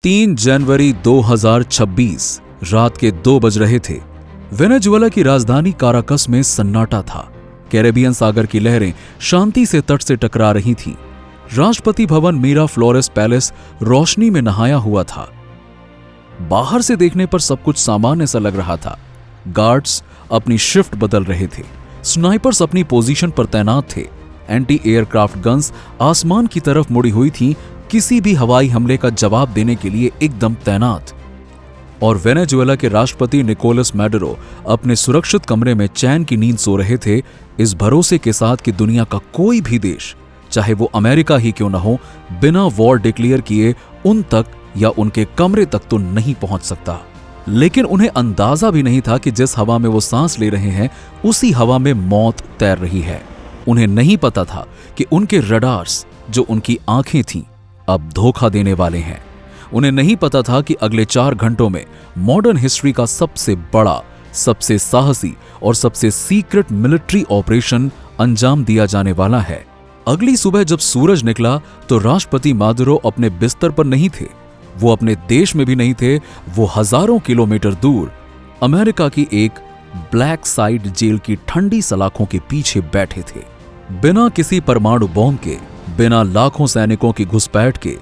3 जनवरी 2026 रात के 2 बज रहे थे। वेनेजुएला की राजधानी काराकस में सन्नाटा था। कैरेबियन सागर की लहरें शांति से तट से टकरा रही थीं। राष्ट्रपति भवन मीरा फ्लोरेस पैलेस रोशनी में नहाया हुआ था। बाहर से देखने पर सब कुछ सामान्य सा लग रहा था। गार्ड्स अपनी शिफ्ट बदल रहे थे, स्नाइपर्स अपनी पोजीशन पर तैनात थे, एंटी एयरक्राफ्ट गन्स आसमान की तरफ मुड़ी हुई थीं, किसी भी हवाई हमले का जवाब देने के लिए एकदम तैनात। और वेनेजुएला के राष्ट्रपति निकोलस मैडुरो अपने सुरक्षित कमरे में चैन की नींद सो रहे थे, इस भरोसे के साथ कि दुनिया का कोई भी देश, चाहे वो अमेरिका ही क्यों न हो, बिना वॉर डिक्लेयर किए उन तक या उनके कमरे तक तो नहीं पहुंच सकता। लेकिन उन्हें अंदाजा भी नहीं था कि जिस हवा में वो सांस ले रहे हैं उसी हवा में मौत तैर रही है। उन्हें नहीं पता था कि उनके रडार्स, जो उनकी आंखें थीं, अब धोखा देने वाले हैं। उन्हें नहीं पता था कि अगले 4 घंटों में मॉडर्न हिस्ट्री का सबसे बड़ा, सबसे साहसी और सबसे सीक्रेट मिलिट्री ऑपरेशन अंजाम दिया जाने वाला है। अगली सुबह जब सूरज निकला तो राष्ट्रपति मादुरो अपने बिस्तर पर नहीं थे, वो अपने देश में भी नहीं थे। वो हजारों किलोमीटर दूर अमेरिका की एक ब्लैक साइड जेल की ठंडी सलाखों के पीछे बैठे थे। बिना किसी परमाणु बॉम्ब के, बिना लाखों सैनिकों की घुसपैठ के,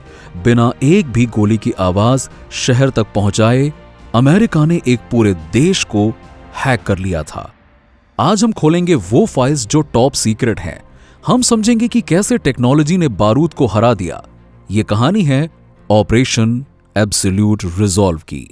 बिना एक भी गोली की आवाज शहर तक पहुंचाए अमेरिका ने एक पूरे देश को हैक कर लिया था। आज हम खोलेंगे वो फाइल्स जो टॉप सीक्रेट हैं। हम समझेंगे कि कैसे टेक्नोलॉजी ने बारूद को हरा दिया। ये कहानी है ऑपरेशन एब्सोल्यूट रिजॉल्व की।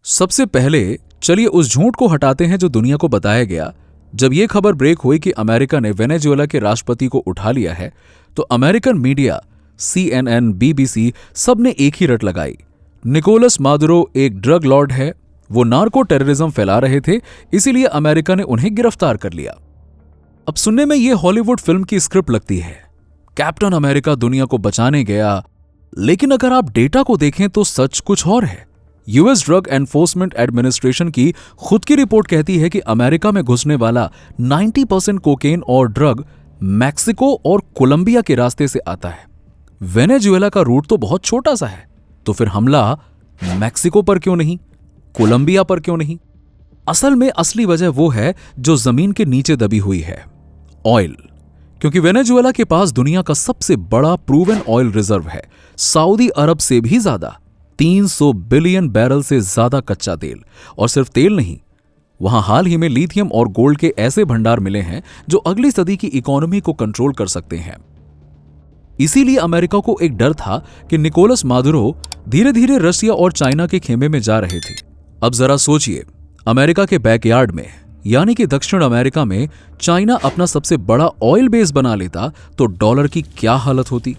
सबसे पहले चलिए उस झूठ को हटाते हैं जो दुनिया को बताया गया। जब यह खबर ब्रेक हुई कि अमेरिका ने वेनेजुएला के राष्ट्रपति को उठा लिया है, तो अमेरिकन मीडिया, CNN, BBC सबने एक ही रट लगाई। निकोलस मादुरो एक ड्रग लॉर्ड है, वो नार्को टेररिज्म फैला रहे थे, इसीलिए अमेरिका ने उन्हें गिरफ्तार कर लिया। अब सुनने में यह हॉलीवुड फिल्म की स्क्रिप्ट लगती है। कैप्टन अमेरिका दुनिया को बचाने गया, लेकिन अगर आप डेटा को देखें तो सच कुछ और है। यूएस ड्रग एनफोर्समेंट एडमिनिस्ट्रेशन की खुद की रिपोर्ट कहती है कि अमेरिका में घुसने वाला 90% कोकेन और ड्रग मैक्सिको और कोलंबिया के रास्ते से आता है। वेनेजुएला का रूट तो बहुत छोटा सा है, तो फिर हमला मैक्सिको पर क्यों नहीं, कोलंबिया पर क्यों नहीं? असल में असली वजह वो है जो जमीन के नीचे दबी हुई है, ऑयल। क्योंकि वेनेजुएला के पास दुनिया का सबसे बड़ा प्रूवन ऑयल रिजर्व है, सऊदी अरब से भी ज्यादा, 300 बिलियन बैरल से ज्यादा कच्चा तेल। और सिर्फ तेल नहीं, वहां हाल ही में लिथियम और गोल्ड के ऐसे भंडार मिले हैं जो अगली सदी की इकोनॉमी को कंट्रोल कर सकते हैं। इसीलिए अमेरिका को एक डर था कि निकोलस मादुरो धीरे धीरे रशिया और चाइना के खेमे में जा रहे थे। अब जरा सोचिए, अमेरिका के बैकयार्ड में, यानी कि दक्षिण अमेरिका में, चाइना अपना सबसे बड़ा ऑयल बेस बना लेता तो डॉलर की क्या हालत होती।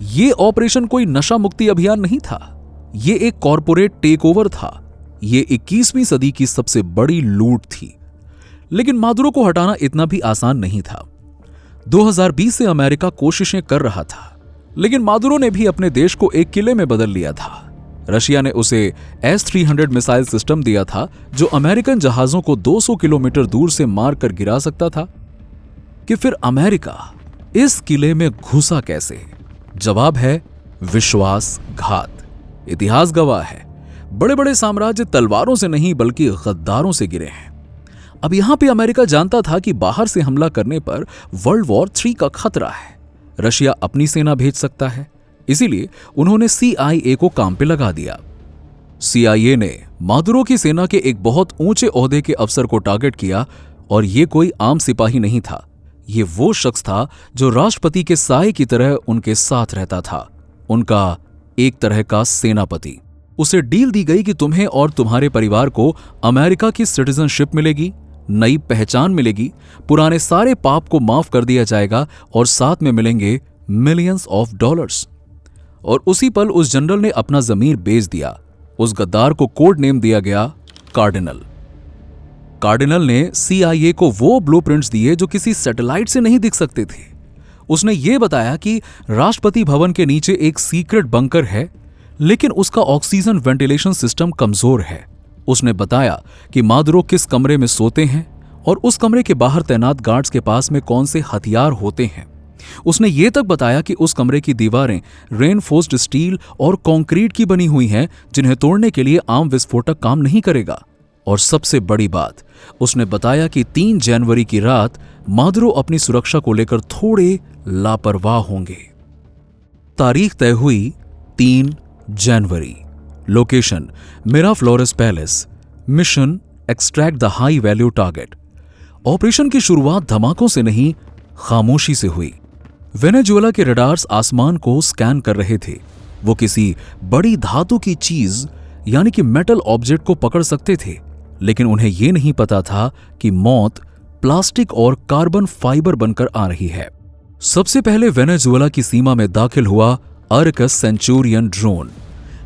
यह ऑपरेशन कोई नशा मुक्ति अभियान नहीं था, ये एक कॉरपोरेट टेकओवर था। ये 21वीं सदी की सबसे बड़ी लूट थी। लेकिन मादुरो को हटाना इतना भी आसान नहीं था। 2020 से अमेरिका कोशिशें कर रहा था, लेकिन मादुरो ने भी अपने देश को एक किले में बदल लिया था। रशिया ने उसे S-300 मिसाइल सिस्टम दिया था, जो अमेरिकन जहाजों को 200 किलोमीटर दूर से मारकर गिरा सकता था। कि फिर अमेरिका इस किले में घुसा कैसे? जवाब है विश्वासघात। इतिहास गवाह है, बड़े बड़े साम्राज्य तलवारों से नहीं बल्कि गद्दारों से गिरे हैं। अब यहां पे अमेरिका जानता था कि बाहर से हमला करने पर वर्ल्ड वॉर 3 का खतरा है। रशिया अपनी सेना भेज सकता है, इसीलिए उन्होंने CIA को काम पे लगा दिया। CIA ने मादुरो की सेना के एक बहुत ऊंचे ओहदे के अफसर को टारगेट किया, और ये कोई आम सिपाही नहीं था। ये वो शख्स था जो राष्ट्रपति के साए की तरह उनके साथ रहता था, उनका एक तरह का सेनापति। उसे डील दी गई कि तुम्हें और तुम्हारे परिवार को अमेरिका की सिटीजनशिप मिलेगी, नई पहचान मिलेगी, पुराने सारे पाप को माफ कर दिया जाएगा और साथ में मिलेंगे मिलियंस ऑफ डॉलर्स। और उसी पल उस जनरल ने अपना जमीर बेच दिया। उस गद्दार को कोड नेम दिया गया कार्डिनल। कार्डिनल ने CIA को वो ब्लूप्रिंट्स दिए जो किसी सैटेलाइट से नहीं दिख सकते थे। उसने ये बताया कि राष्ट्रपति भवन के नीचे एक सीक्रेट बंकर है, लेकिन उसका ऑक्सीजन वेंटिलेशन सिस्टम कमजोर है। उसने बताया कि मादुरो किस कमरे में सोते हैं और उस कमरे के बाहर तैनात गार्ड्स के पास में कौन से हथियार होते हैं। उसने ये तक बताया कि उस कमरे की दीवारें रेनफोर्स्ड स्टील और कंक्रीट की बनी हुई हैं, जिन्हें तोड़ने के लिए आम विस्फोटक काम नहीं करेगा। और सबसे बड़ी बात, उसने बताया कि 3 जनवरी की रात मादुरो अपनी सुरक्षा को लेकर थोड़े लापरवाह होंगे। तारीख तय हुई 3 जनवरी। Location Miraflores palace. Mission extract the high value target. Operation की शुरुआत धमाकों से नहीं, खामोशी से हुई। वेनेजुएला के रडार्स आसमान को स्कैन कर रहे थे। वो किसी बड़ी धातु की चीज यानी कि मेटल ऑब्जेक्ट को पकड़ सकते थे, लेकिन उन्हें यह नहीं पता था कि मौत प्लास्टिक और कार्बन फाइबर बनकर आ रही है। सबसे पहले वेनेजुएला की सीमा में दाखिल हुआ आर्कस सेंचुरियन ड्रोन।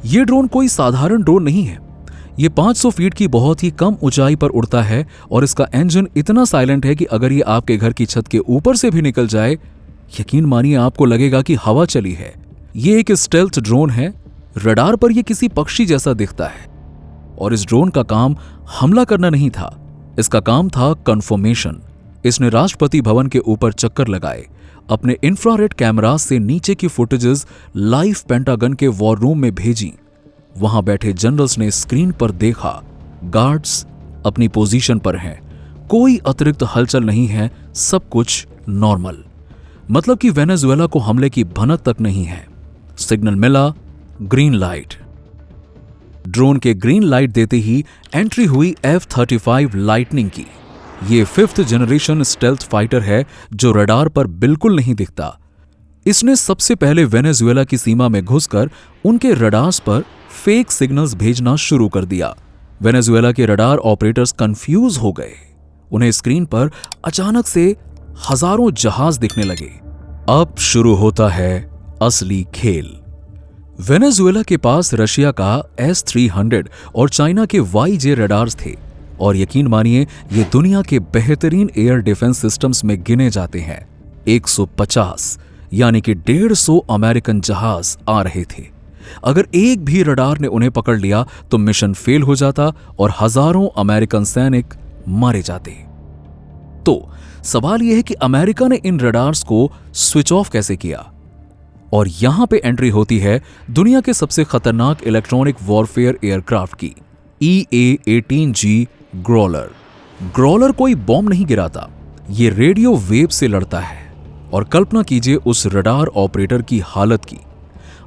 यह ड्रोन कोई साधारण ड्रोन नहीं है। यह 500 फीट की बहुत ही कम ऊंचाई पर उड़ता है और इसका इंजन इतना साइलेंट है कि अगर यह आपके घर की छत के ऊपर से भी निकल जाए, यकीन मानिए आपको लगेगा कि हवा चली है। यह एक स्टेल्थ ड्रोन है। रडार पर यह किसी पक्षी जैसा दिखता है और इस ड्रोन का काम हमला करना नहीं था, इसका काम था कन्फर्मेशन। इसने राष्ट्रपति भवन के ऊपर चक्कर लगाए, अपने इंफ्रारेड कैमरा से नीचे की फुटेजेस लाइव पेंटागन के वॉर रूम में भेजी। वहां बैठे जनरल्स ने स्क्रीन पर देखा, गार्ड्स अपनी पोजीशन पर हैं, कोई अतिरिक्त हलचल नहीं है, सब कुछ नॉर्मल। मतलब कि वेनेजुएला को हमले की भनक तक नहीं है। सिग्नल मिला, ग्रीन लाइट। ड्रोन के ग्रीन लाइट देते ही एंट्री हुई F-35 लाइटनिंग की। ये 5th जनरेशन स्टेल्थ फाइटर है जो रडार पर बिल्कुल नहीं दिखता। इसने सबसे पहले वेनेजुएला की सीमा में घुसकर उनके रडार्स पर फेक सिग्नल्स भेजना शुरू कर दिया। वेनेजुएला के रडार ऑपरेटर्स कंफ्यूज हो गए। उन्हें स्क्रीन पर अचानक से हजारों जहाज दिखने लगे। अब शुरू होता है असली खेल। वेनेजुएला के पास रशिया का S-300 और चाइना के YJ रडार्स थे और यकीन मानिए ये दुनिया के बेहतरीन एयर डिफेंस सिस्टम्स में गिने जाते हैं। 150 यानी कि 150 अमेरिकन जहाज आ रहे थे। अगर एक भी रडार ने उन्हें पकड़ लिया तो मिशन फेल हो जाता और हजारों अमेरिकन सैनिक मारे जाते। तो सवाल यह है कि अमेरिका ने इन रडार्स को स्विच ऑफ कैसे किया। और यहां पे एंट्री होती है दुनिया के सबसे खतरनाक इलेक्ट्रॉनिक वॉरफेयर एयरक्राफ्ट की, EA-18G ग्रोलर। ग्रोलर कोई बॉम्ब नहीं गिराता, ये रेडियो वेव से लड़ता है। और कल्पना कीजिए उस रडार ऑपरेटर की हालत की।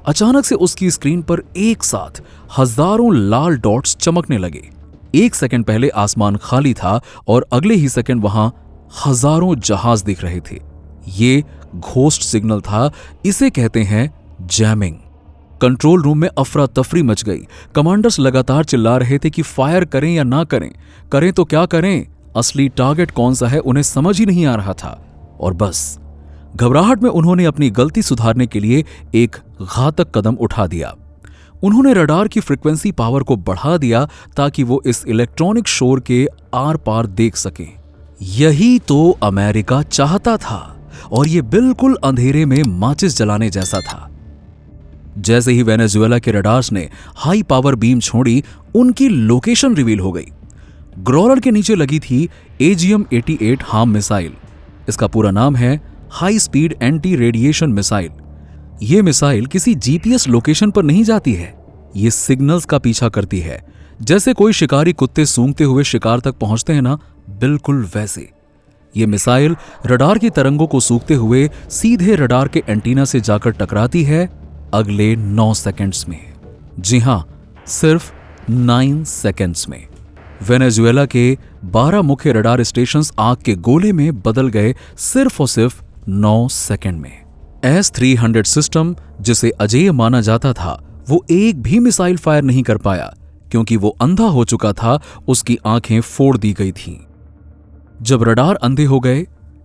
अचानक से उसकी स्क्रीन पर एक साथ हजारों लाल डॉट्स चमकने लगे। 1 सेकंड पहले आसमान खाली था और अगले ही सेकंड वहां हजारों जहाज दिख रहे थे। ये घोस्ट सिग्नल था, इसे कहते हैं जैमिंग। कंट्रोल रूम में अफरा तफरी मच गई। कमांडर्स लगातार चिल्ला रहे थे कि फायर करें या ना करें, करें तो क्या करें, असली टारगेट कौन सा है उन्हें समझ ही नहीं आ रहा था। और बस घबराहट में उन्होंने अपनी गलती सुधारने के लिए एक घातक कदम उठा दिया। उन्होंने रडार की फ्रीक्वेंसी पावर को बढ़ा दिया ताकि वो इस इलेक्ट्रॉनिक शोर के आर पार देख सकें। यही तो अमेरिका चाहता था और ये बिल्कुल अंधेरे में माचिस जलाने जैसा था। जैसे ही वेनेजुएला के रडार्स ने हाई पावर बीम छोड़ी, उनकी लोकेशन रिवील हो गई। ग्रोलर के नीचे लगी थी AGM-88 हार्म मिसाइल। इसका पूरा नाम है high speed anti radiation missile. यह मिसाइल किसी GPS लोकेशन पर नहीं जाती है, ये सिग्नल्स का पीछा करती है। जैसे कोई शिकारी कुत्ते सूंघते हुए शिकार तक पहुंचते हैं ना, बिल्कुल वैसे। ये मिसाइल रडार की तरंगों को सूखते हुए सीधे रडार के एंटीना से जाकर टकराती है अगले 9 सेकंड्स में। जी हां, सिर्फ 9 सेकंड्स में। वेनेजुएला के 12 मुख्य रडार स्टेशंस आग के गोले में बदल गए सिर्फ और सिर्फ 9 सेकंड में। S-300 सिस्टम, जिसे अजेय माना जाता था, वो एक भी मिसाइल फायर नहीं कर पाया क्योंकि वो अंधा हो चुका था, उसकी आंखें फोड़ दी गई थीं। जब रडार अंधे हो गए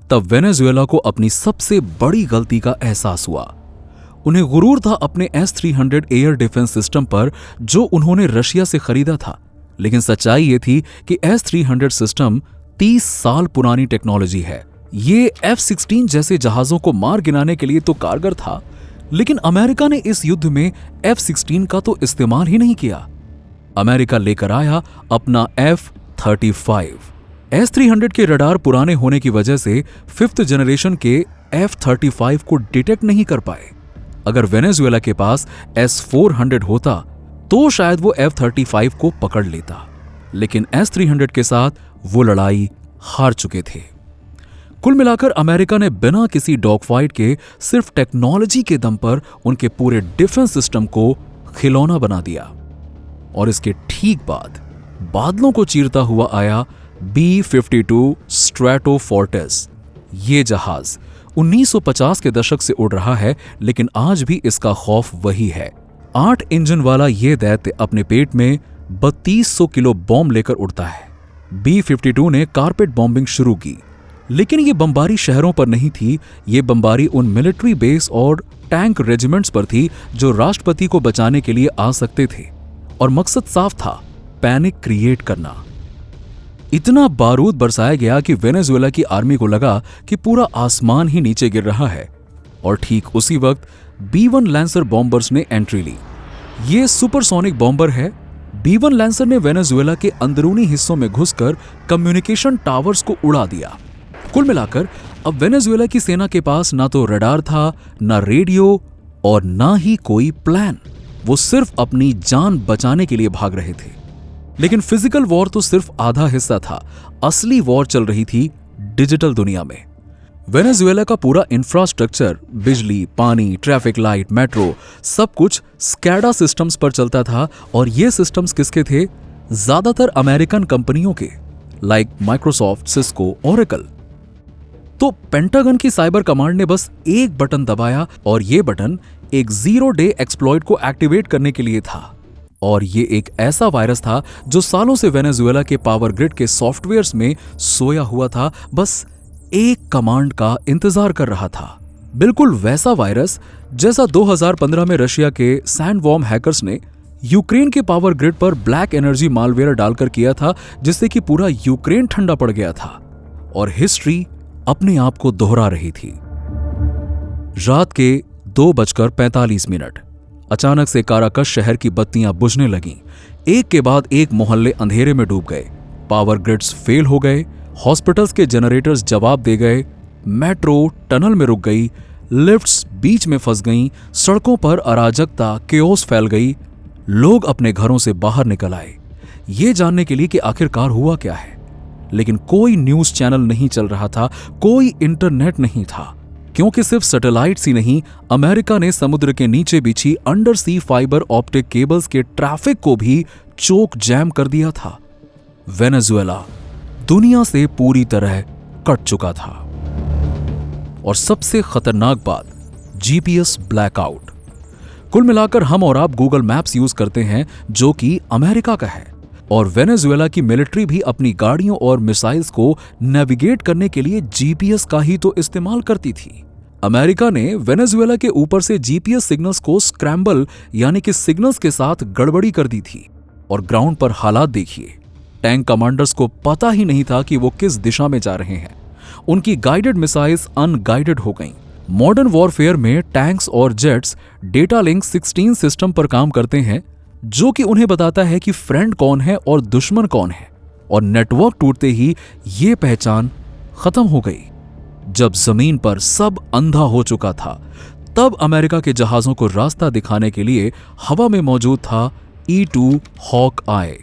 तब वेनेजुएला को अपनी सबसे बड़ी गलती का एहसास हुआ। उन्हें गुरूर था अपने S-300 एयर डिफेंस सिस्टम पर जो उन्होंने रशिया से खरीदा था, लेकिन सच्चाई यह थी कि S-300 सिस्टम 30 साल पुरानी टेक्नोलॉजी है। ये F-16 जैसे जहाजों को मार गिराने के लिए तो कारगर था, लेकिन अमेरिका ने इस युद्ध में F-16 का तो इस्तेमाल ही नहीं किया। अमेरिका लेकर आया अपना F-35। S-300 के रडार पुराने होने की वजह से 5th जनरेशन के F-35 को डिटेक्ट नहीं कर पाए। अगर वेनेजुएला के पास S-400 होता तो शायद वो F-35 को पकड़ लेता, लेकिन S-300 के साथ वो लड़ाई हार चुके थे। कुल मिलाकर अमेरिका ने बिना किसी डॉग फाइट के सिर्फ टेक्नोलॉजी के दम पर उनके पूरे डिफेंस सिस्टम को खिलौना बना दिया। और इसके ठीक बाद बादलों को चीरता हुआ आया B-52 स्ट्रैटोफोर्टिस। ये जहाज 1950 के दशक से उड़ रहा है, लेकिन आज भी इसका खौफ वही है। 8 इंजन वाला ये दैत्य अपने पेट में 3200 किलो बॉम्ब लेकर उड़ता है। B-52 ने कारपेट बॉम्बिंग शुरू की, लेकिन ये बमबारी शहरों पर नहीं थी। ये बमबारी उन मिलिट्री बेस और टैंक रेजिमेंट्स पर थी जो राष्ट्रपति को बचाने के लिए आ सकते थे, और मकसद साफ था, पैनिक क्रिएट करना। इतना बारूद बरसाया गया कि वेनेजुएला की आर्मी को लगा कि पूरा आसमान ही नीचे गिर रहा है। और ठीक उसी वक्त B-1 लैंसर बॉम्बर्स ने एंट्री ली। ये सुपरसोनिक बॉम्बर है। B-1 लैंसर ने वेनेजुएला के अंदरूनी हिस्सों में घुसकर कम्युनिकेशन टावर्स को उड़ा दिया। कुल मिलाकर अब वेनेजुएला की सेना के पास ना तो रडार था, ना रेडियो, और ना ही कोई प्लान। वो सिर्फ अपनी जान बचाने के लिए भाग रहे थे। लेकिन फिजिकल वॉर तो सिर्फ आधा हिस्सा था। असली वॉर चल रही थी डिजिटल दुनिया में। वेनेजुएला का पूरा इंफ्रास्ट्रक्चर, बिजली, पानी, ट्रैफिक लाइट, मेट्रो, सब कुछ स्कैडा सिस्टम्स पर चलता था। और ये सिस्टम्स किसके थे? ज्यादातर अमेरिकन कंपनियों के, लाइक माइक्रोसॉफ्ट, सिस्को, ओरेकल। तो पेंटागन की साइबर कमांड ने बस एक बटन दबाया, और ये बटन एक 0 डे एक्सप्लॉइट को एक्टिवेट करने के लिए था। और ये एक ऐसा वायरस था जो सालों से वेनेजुएला के पावर ग्रिड के सॉफ्टवेयर्स में सोया हुआ था, बस एक कमांड का इंतजार कर रहा था। बिल्कुल वैसा वायरस जैसा 2015 में रशिया के सैंडवॉर्म हैकर्स ने यूक्रेन के पावर ग्रिड पर ब्लैक एनर्जी मालवेयर डालकर किया था, जिससे कि पूरा यूक्रेन ठंडा पड़ गया था और हिस्ट्री अपने आप को दोहरा रही थी। रात के 2:45 अचानक से काराकस शहर की बत्तियां बुझने लगीं। एक के बाद एक मोहल्ले अंधेरे में डूब गए। पावर ग्रिड्स फेल हो गए, हॉस्पिटल्स के जनरेटर्स जवाब दे गए, मेट्रो टनल में रुक गई, लिफ्ट्स बीच में फंस गईं, सड़कों पर अराजकता, केओस फैल गई। लोग अपने घरों से बाहर निकल आए, ये जानने के लिए कि आखिरकार हुआ क्या है। लेकिन कोई न्यूज चैनल नहीं चल रहा था, कोई इंटरनेट नहीं था, क्योंकि सिर्फ सैटेलाइट्स ही नहीं, अमेरिका ने समुद्र के नीचे बिछी under sea fibre optic cables के ट्रैफिक को भी चोक जैम कर दिया था। वेनेजुएला दुनिया से पूरी तरह कट चुका था। और सबसे खतरनाक बात, जीपीएस ब्लैकआउट। कुल मिलाकर हम और आप गूगल मैप्स यूज करते हैं, जो कि अमेरिका का है, और वेनेजुएला की मिलिट्री भी अपनी गाड़ियों और मिसाइल्स को नेविगेट करने के लिए जीपीएस का ही तो इस्तेमाल करती थी। अमेरिका ने वेनेजुएला के ऊपर से जीपीएस सिग्नल्स को स्क्रैम्बल यानी कि सिग्नल्स के साथ गड़बड़ी कर दी थी। और ग्राउंड पर हालात देखिए, टैंक कमांडर्स को पता ही नहीं था कि वो किस दिशा में जा रहे हैं। उनकी गाइडेड मिसाइल्स अनगाइडेड हो गईं। मॉडर्न वॉरफेयर में टैंक्स और जेट्स डेटा लिंक 16 सिस्टम पर काम करते हैं, जो कि उन्हें बताता है कि फ्रेंड कौन है और दुश्मन कौन है। और नेटवर्क टूटते ही ये पहचान खत्म हो गई। जब जमीन पर सब अंधा हो चुका था, तब अमेरिका के जहाजों को रास्ता दिखाने के लिए हवा में मौजूद था E-2 हॉक आई।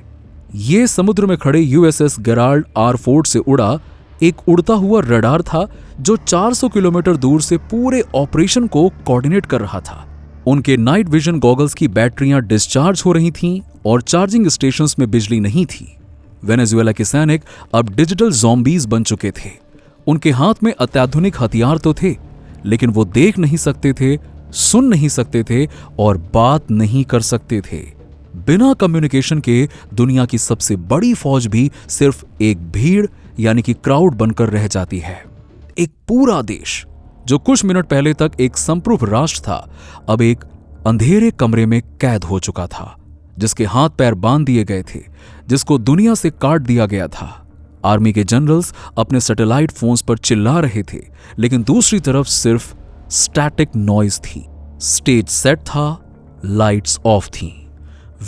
ये समुद्र में खड़े USS गेराल्ड आर फोर्ड से उड़ा एक उड़ता हुआ रडार था, जो 400 किलोमीटर दूर से पूरे ऑपरेशन को कोऑर्डिनेट कर रहा था। उनके नाइट विजन गॉगल्स की बैटरियां डिस्चार्ज हो रही थीं और चार्जिंग स्टेशंस में बिजली नहीं थी। वेनेजुएला के सैनिक अब डिजिटल ज़ॉम्बीज बन चुके थे। उनके हाथ में अत्याधुनिक हथियार तो थे, लेकिन वो देख नहीं सकते थे, सुन नहीं सकते थे और बात नहीं कर सकते थे। बिना कम्युनिकेशन के दुनिया की सबसे बड़ी फौज भी सिर्फ एक भीड़ यानी कि क्राउड बनकर रह जाती है। एक पूरा देश जो कुछ मिनट पहले तक एक संप्रभु राष्ट्र था, अब एक अंधेरे कमरे में कैद हो चुका था, जिसके हाथ पैर बांध दिए गए थे, जिसको दुनिया से काट दिया गया था। आर्मी के जनरल्स अपने सैटेलाइट फोन्स पर चिल्ला रहे थे, लेकिन दूसरी तरफ सिर्फ स्टैटिक नॉइज थी। स्टेज सेट था, लाइट्स ऑफ थीं।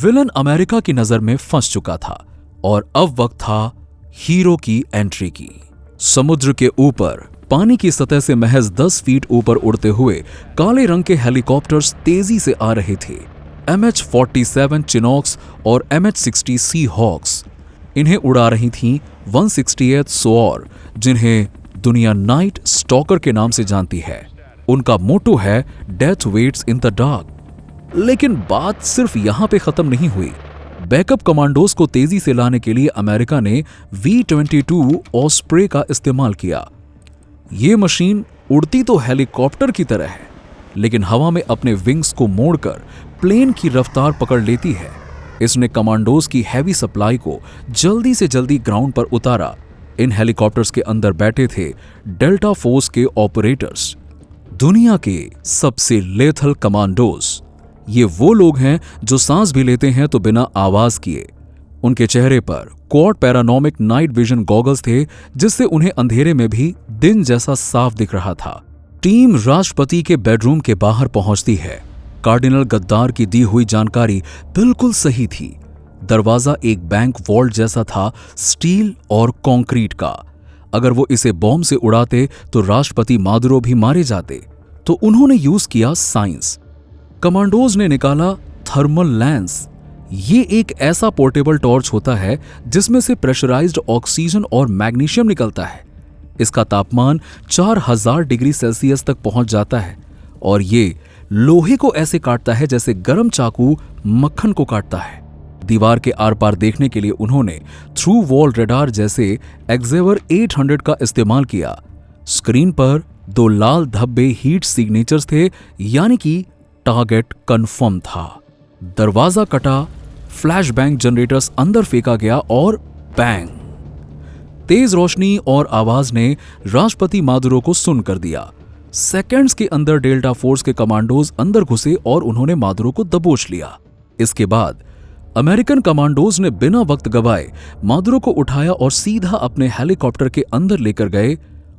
विलन अमेरिका की नजर में फंस चुका था और अब वक्त था हीरो की एंट्री की। समुद्र के ऊपर पानी की सतह से महज 10 फीट ऊपर उड़ते हुए काले रंग के हेलीकॉप्टर्स तेजी से आ रहे थे। MH-47 चिनॉक्स और MH-60 सी हॉक्स। इन्हें उड़ा रही थीं 168 सोर, जिन्हें दुनिया नाइट स्टॉकर के नाम से जानती है। उनका मोटो है death waits in the dark. लेकिन बात सिर्फ यहां पे खत्म नहीं हुई। बैकअप कमांडोज को तेजी से लाने के लिए अमेरिका ने V-22 ऑस्प्रे का इस्तेमाल किया। ये मशीन उड़ती तो हेलीकॉप्टर की तरह है, लेकिन हवा में अपने विंग्स को मोड़कर प्लेन की रफ्तार पकड़ लेती है। इसने कमांडोज की हैवी सप्लाई को जल्दी से जल्दी ग्राउंड पर उतारा। इन हेलीकॉप्टर्स के अंदर बैठे थे डेल्टा फोर्स के ऑपरेटर्स, दुनिया के सबसे लेथल कमांडोज। ये वो लोग हैं जो सांस भी लेते हैं तो बिना आवाज किए। उनके चेहरे पर quad panoramic night vision goggles थे, जिससे उन्हें अंधेरे में भी दिन जैसा साफ दिख रहा था। टीम राष्ट्रपति के बेडरूम के बाहर पहुंचती है। कार्डिनल गद्दार की दी हुई जानकारी बिल्कुल सही थी। दरवाजा एक बैंक वॉल्ट जैसा था, स्टील और कंक्रीट का। अगर वो इसे बॉम्ब से उड़ाते तो राष्ट्रपति मादुरो भी मारे जाते। तो उन्होंने यूज किया साइंस। कमांडोज ने निकाला थर्मल लेंस। ये एक ऐसा पोर्टेबल टॉर्च होता है जिसमें से प्रेशराइज्ड ऑक्सीजन और मैग्नीशियम निकलता है। इसका तापमान 4000 डिग्री सेल्सियस तक पहुंच जाता है और ये लोहे को ऐसे काटता है जैसे गर्म चाकू मक्खन को काटता है। दीवार के आर पार देखने के लिए उन्होंने थ्रू वॉल रेडार जैसे एक्सेवर 800 का इस्तेमाल किया। स्क्रीन पर 2 लाल धब्बे हीट सिग्नेचर्स थे, यानी कि टारगेट कंफर्म था। दरवाजा कटा, फ्लैश बैंग जनरेटर्स अंदर फेंका गया और बैंग। तेज रोशनी और आवाज ने राष्ट्रपति मादुरो को सुन कर दिया। सेकंड्स के अंदर डेल्टा फोर्स के कमांडोज अंदर घुसे और उन्होंने मादुरो को दबोच लिया। इसके बाद अमेरिकन कमांडोज ने बिना वक्त गवाए मादुरो को उठाया और सीधा अपने हेलीकॉप्टर के अंदर लेकर गए।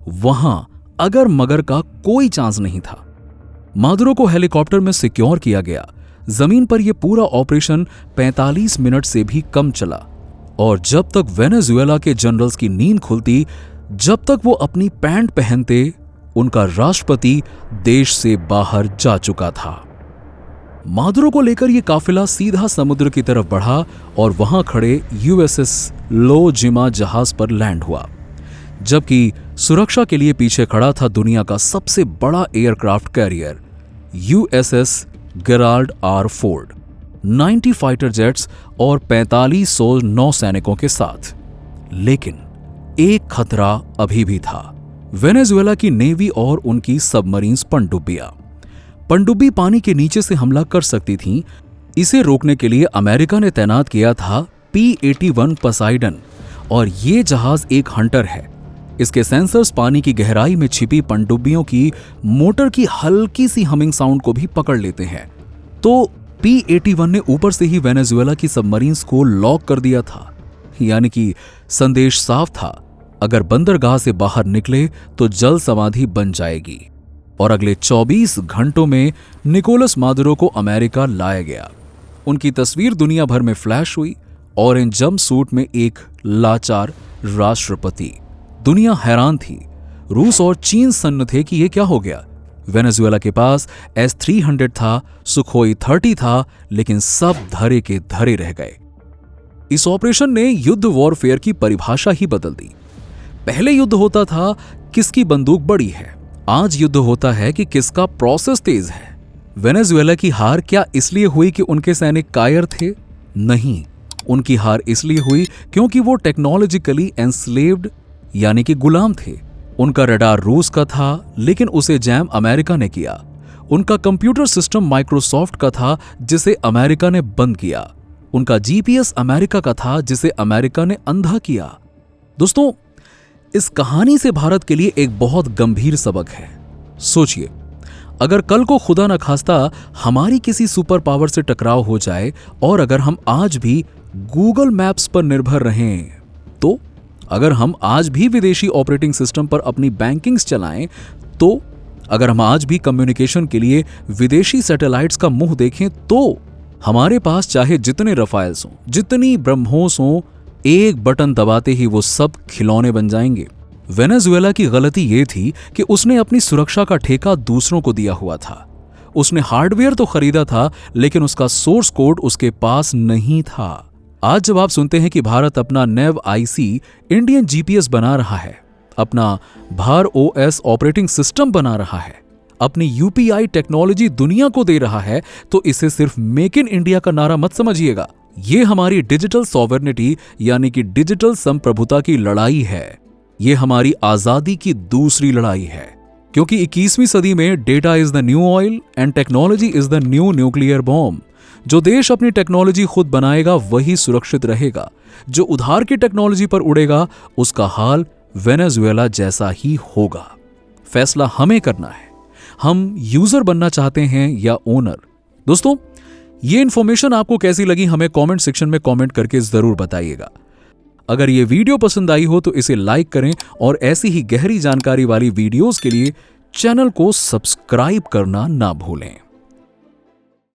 वहां अगर मगर का कोई चांस नहीं था। मादुरो को हेलीकॉप्टर में सिक्योर किया गया। जमीन पर यह पूरा ऑपरेशन 45 मिनट से भी कम चला और जब तक वेनेजुएला के जनरल्स की नींद खुलती, जब तक वो अपनी पैंट पहनते, उनका राष्ट्रपति देश से बाहर जा चुका था। मादुरो को लेकर यह काफिला सीधा समुद्र की तरफ बढ़ा और वहां खड़े USS लो जिमा जहाज पर लैंड हुआ, जबकि सुरक्षा के लिए पीछे खड़ा था दुनिया का सबसे बड़ा aircraft carrier USS Gerald R. Ford, 90 fighter jets और 4500 नौसैनिकों के साथ। लेकिन एक खतरा अभी भी था। वेनेजुएला की नेवी और उनकी सबमरीन्स पनडुब्बी पानी के नीचे से हमला कर सकती थीं। इसे रोकने के लिए अमेरिका ने तैनात किया था P-81 पोसाइडन और ये जहाज एक हंटर है। इसके सेंसर्स पानी की गहराई में छिपी पनडुब्बियों की मोटर की हल्की सी हमिंग साउंड को भी पकड़ लेते हैं। तो P-81 ने ऊपर से ही वेनेजुएला की सबमरीन्स को लॉक कर दिया था, यानी कि संदेश साफ था, अगर बंदरगाह से बाहर निकले तो जल समाधि बन जाएगी। और अगले 24 घंटों में निकोलस मादुरो को अमेरिका लाया गया। उनकी तस्वीर दुनिया भर में फ्लैश हुई, ऑरेंज जंप सूट में एक लाचार राष्ट्रपति। दुनिया हैरान थी। रूस और चीन सन्न थे कि यह क्या हो गया। वेनेजुएला के पास S-300 था, सुखोई 30 था, लेकिन सब धरे के धरे रह गए। इस ऑपरेशन ने युद्ध वॉरफेयर की परिभाषा ही बदल दी। पहले युद्ध होता था किसकी बंदूक बड़ी है, आज युद्ध होता है कि किसका प्रोसेस तेज है। वेनेजुएला की हार क्या इसलिए हुई कि उनके सैनिक कायर थे? नहीं, उनकी हार इसलिए हुई क्योंकि वो टेक्नोलॉजिकली एंस्लेव्ड यानी कि गुलाम थे। उनका रडार रूस का था, लेकिन उसे जैम अमेरिका ने किया। उनका कंप्यूटर सिस्टम माइक्रोसॉफ्ट का था, जिसे अमेरिका ने बंद किया। उनका GPS अमेरिका का था, जिसे अमेरिका ने अंधा किया। दोस्तों, इस कहानी से भारत के लिए एक बहुत गंभीर सबक है। सोचिए, अगर कल को खुदा न खास्ता हमारी किसी सुपर पावर से टकराव हो जाए और अगर हम आज भी गूगल मैप्स पर निर्भर रहें, तो अगर हम आज भी विदेशी ऑपरेटिंग सिस्टम पर अपनी बैंकिंग्स चलाएं, तो अगर हम आज भी कम्युनिकेशन के लिए विदेशी सैटेलाइट्स का मुंह देखें, तो हमारे पास चाहे जितने रफाइल्स हों, जितनी ब्रह्मोस हों, एक बटन दबाते ही वो सब खिलौने बन जाएंगे। वेनेजुएला की गलती ये थी कि उसने अपनी सुरक्षा का ठेका दूसरों को दिया हुआ था। उसने हार्डवेयर तो खरीदा था, लेकिन उसका सोर्स कोड उसके पास नहीं था। आज जब आप सुनते हैं कि भारत अपना नेव आईसी इंडियन जीपीएस बना रहा है, अपना भार ओएस ऑपरेटिंग सिस्टम बना रहा है, अपनी यूपीआई टेक्नोलॉजी दुनिया को दे रहा है, तो इसे सिर्फ मेक इन इंडिया का नारा मत समझिएगा। ये हमारी डिजिटल सॉवरेनिटी यानी कि डिजिटल संप्रभुता की लड़ाई है। ये हमारी आजादी की दूसरी लड़ाई है, क्योंकि 21वीं सदी में data is the new oil and technology is the new nuclear bomb. जो देश अपनी टेक्नोलॉजी खुद बनाएगा वही सुरक्षित रहेगा। जो उधार की टेक्नोलॉजी पर उड़ेगा उसका हाल वेनेजुएला जैसा ही होगा। फैसला हमें करना है, हम यूजर बनना चाहते हैं या ओनर। दोस्तों, ये इंफॉर्मेशन आपको कैसी लगी हमें कमेंट सेक्शन में कमेंट करके जरूर बताइएगा। अगर ये वीडियो पसंद आई हो तो इसे लाइक करें और ऐसी ही गहरी जानकारी वाली वीडियोस के लिए चैनल को सब्सक्राइब करना ना भूलें।